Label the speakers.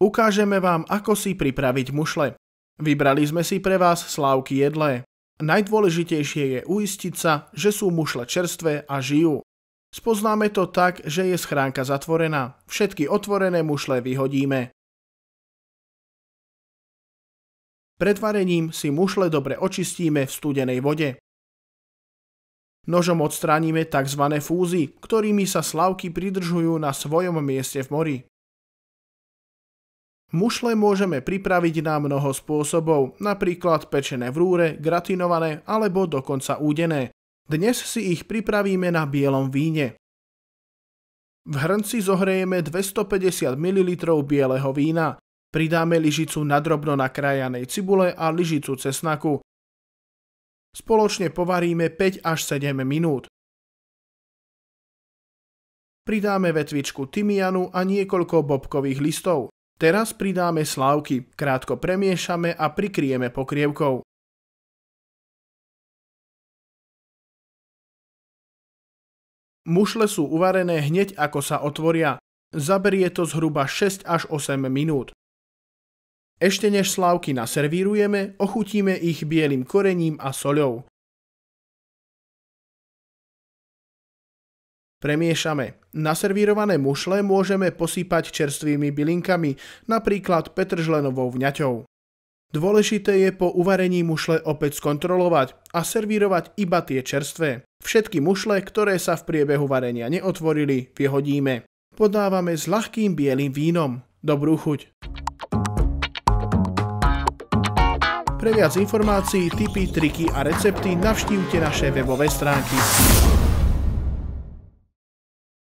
Speaker 1: Ukážeme vám, ako si pripraviť mušle. Vybrali sme si pre vás slávky jedlé. Najdôležitejšie je uistiť sa, že sú mušle čerstvé a žijú. Spoznáme to tak, že je schránka zatvorená. Všetky otvorené mušle vyhodíme. Pred varením si mušle dobre očistíme v studenej vode. Nožom odstránime tzv. Fúzy, ktorými sa slávky pridržujú na svojom mieste v mori. Mušle môžeme pripraviť na mnoho spôsobov, napríklad pečené v rúre, gratinované alebo dokonca údené. Dnes si ich pripravíme na bielom víne. V hrnci zohrejeme 250 ml bieleho vína. Pridáme lyžicu nadrobno nakrájanej cibule a lyžicu cesnaku. Spoločne povaríme 5 až 7 minút. Pridáme vetvičku tymianu a niekoľko bobkových listov. Teraz pridáme slávky, krátko premiešame a prikryjeme pokrievkou. Mušle sú uvarené hneď ako sa otvoria. Zaberie to zhruba 6 až 8 minút. Ešte než slávky naservírujeme, ochutíme ich bielým korením a soľou. Premiešame. Naservírované mušle môžeme posypať čerstvými bylinkami, napríklad petržlenovou vňaťou. Dôležité je po uvarení mušle opäť skontrolovať a servírovať iba tie čerstvé. Všetky mušle, ktoré sa v priebehu varenia neotvorili, vyhodíme. Podávame s ľahkým bielým vínom. Dobrú chuť. Pre viac informácií, tipy, triky a recepty navštívte naše webové stránky.